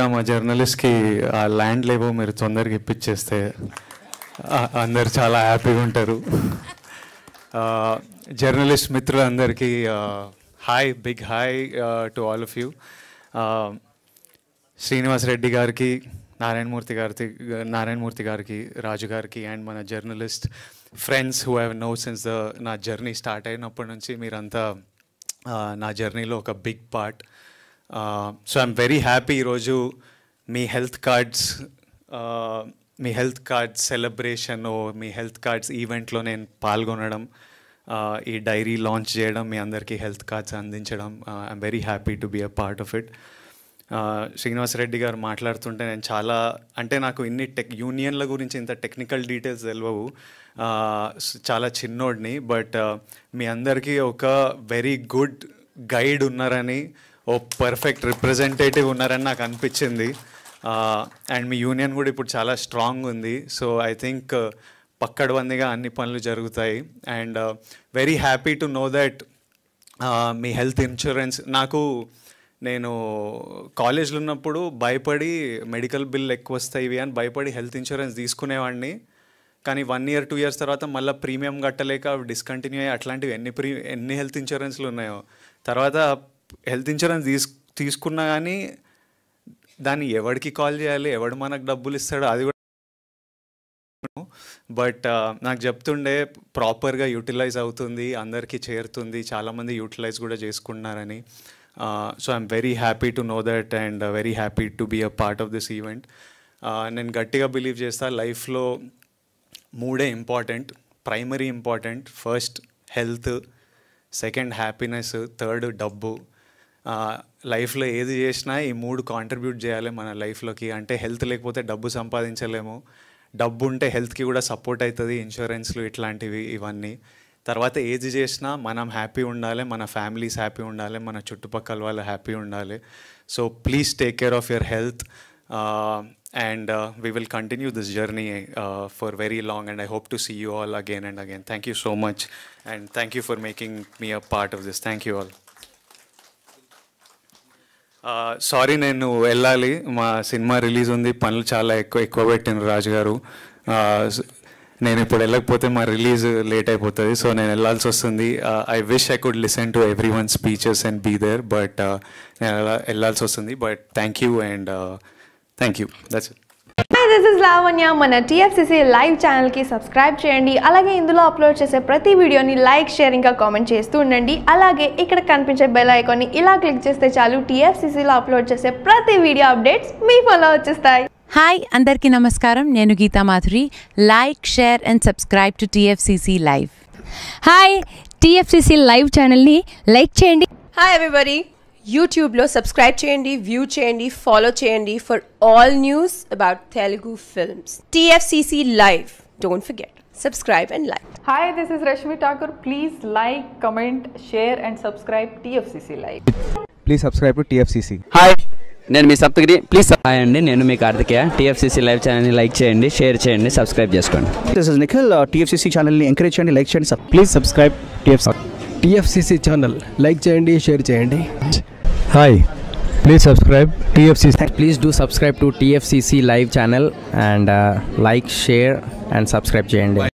ముందుగా మా జర్నలిస్ట్కి ఆ ల్యాండ్ లేవో మీరు తొందరగా ఇప్పించేస్తే అందరు చాలా హ్యాపీగా ఉంటారు. జర్నలిస్ట్ మిత్రులందరికీ hi, big hi to all of you. Srinivas Reddy గారికి, నారాయణమూర్తి గారికి, రాజు గారికి అండ్ మన journalist friends who have known since నా జర్నీ స్టార్ట్ అయినప్పటి నుంచి మీరంతా నా జర్నీలో ఒక big part. So I'm very happy ఈరోజు మీ హెల్త్ కార్డ్స్ సెలబ్రేషన్, మీ హెల్త్ కార్డ్స్ ఈవెంట్లో నేను పాల్గొనడం, ఈ డైరీ లాంచ్ చేయడం, మీ అందరికీ హెల్త్ కార్డ్స్ అందించడం, I'm very happy to be a part of it. Srinivas Reddy గారు మాట్లాడుతుంటే నేను నాకు ఇన్ని యూనియన్ల గురించి ఇంత టెక్నికల్ డీటెయిల్స్ తెలియవు, చాలా చిన్నోడిని. బట్ మీ అందరికీ ఒక వెరీ గుడ్ గైడ్ ఉన్నారని, ఓ పర్ఫెక్ట్ రిప్రజెంటేటివ్ ఉన్నారని నాకు అనిపించింది. అండ్ మీ యూనియన్ కూడా ఇప్పుడు చాలా స్ట్రాంగ్ ఉంది. సో ఐ థింక్ పక్కడబందిగా అన్ని పనులు జరుగుతాయి. And very happy to know that me health insurance, నేను కాలేజ్లో ఉన్నప్పుడు భయపడి మెడికల్ బిల్ ఎక్కువ వస్తాయి అని భయపడి హెల్త్ ఇన్సూరెన్స్ తీసుకునేవాడిని. కానీ 1 year 2 years తర్వాత మళ్ళీ ప్రీమియం కట్టలేక డిస్కంటిన్యూ అయ్యి అట్లాంటివి ఎన్ని హెల్త్ ఇన్సూరెన్స్లు ఉన్నాయో. తర్వాత హెల్త్ ఇన్సూరెన్స్ తీసుకున్నా కానీ దాన్ని ఎవరికి కాల్ చేయాలి, ఎవడు మనకు డబ్బులు ఇస్తాడో అది కూడా. బట్ నాకు చెప్తుండే ప్రాపర్గా యూటిలైజ్ అవుతుంది, అందరికీ చేరుతుంది, చాలామంది యూటిలైజ్ కూడా చేసుకుంటున్నారని. So I'm very happy to know that and very happy to be a part of this event. నేను గట్టిగా బిలీవ్ చేస్తాను, లైఫ్లో 3 important, primary important. First health, second happiness, third డబ్బు. లైఫ్లో ఏది చేసినా ఈ 3 కాంట్రిబ్యూట్ చేయాలి మన లైఫ్లోకి. అంటే హెల్త్ లేకపోతే డబ్బు సంపాదించలేము, డబ్బు ఉంటే హెల్త్కి కూడా సపోర్ట్ అవుతుంది, ఇన్సూరెన్స్లు ఇట్లాంటివి ఇవన్నీ. తర్వాత ఏది చేసినా మనం హ్యాపీ ఉండాలి, మన ఫ్యామిలీస్ హ్యాపీ ఉండాలి, మన చుట్టుపక్కల వాళ్ళు హ్యాపీ ఉండాలి. So please take care of your health. And we will continue this journey for very long, and I hope to see you all again and again. Thank you so much, and thank you for making me a part of this. Thank you all. Sorry, నేను వెళ్ళాలి, మా cinema release ఉంది, పనులు చాలా ఎక్కువ పెట్టిన రాజు గారు. నేను ఇప్పుడు వెళ్ళకపోతే మా రిలీజ్ లేట్ అయిపోతుంది, సో నేను వెళ్ళాల్సి వస్తుంది. I wish I could listen to every one speeches and be there, but నేను వెళ్ళాల్సి వస్తుంది. But thank you and thank you. That's it. Hi, this is Lavanya. మన TFCC లైవ్ ఛానల్కి సబ్స్క్రైబ్ చేయండి. అలాగే ఇందులో అప్లోడ్ చేసే ప్రతి వీడియోని లైక్, షేర్, ఇంకా కామెంట్ చేస్తూ ఉండండి. అలాగే ఇక్కడ కనిపించే బెల్ ఐకాన్ని ఇలా క్లిక్ చేస్తే చాలు, TFCCలో అప్లోడ్ చేసే ప్రతి వీడియో అప్డేట్స్ మీ ఫోన్లో వచ్చేస్తాయి. హాయ్, అందరికీ నమస్కారం. నేను Geetha Madhuri. Like, share and subscribe to TFCC live. Hi, TFCC live ఛానల్ని లైక్ చేయండి. హాయ్ ఎవ్రీబడి, యూట్యూబ్లో సబ్స్క్రైబ్ చేయండి, వ్యూ చేయండి, ఫాలో చేయండి for all news about Telugu films. TFCC live, don't forget, subscribe and like. Hi, this is Rashmi Thakur. Please like, comment, share and subscribe TFCC Live. Please subscribe to TFCC. Hi, నేను మీ Saptagiri. Please. Hi అండి, నేను మీ Karthikeya. TFCC live ఛానల్ని like చేయండి, share చేయండి, subscribe చేసుకోండి. This is Nikhil. TFCC ఛానల్ని encourage చేయండి, like చేయండి. Please subscribe TFCC channel, like చేయండి, షేర్ చేయండి. Hi, please subscribe TFCC. Please do subscribe to TFCC live channel and like, share and subscribe చేయండి.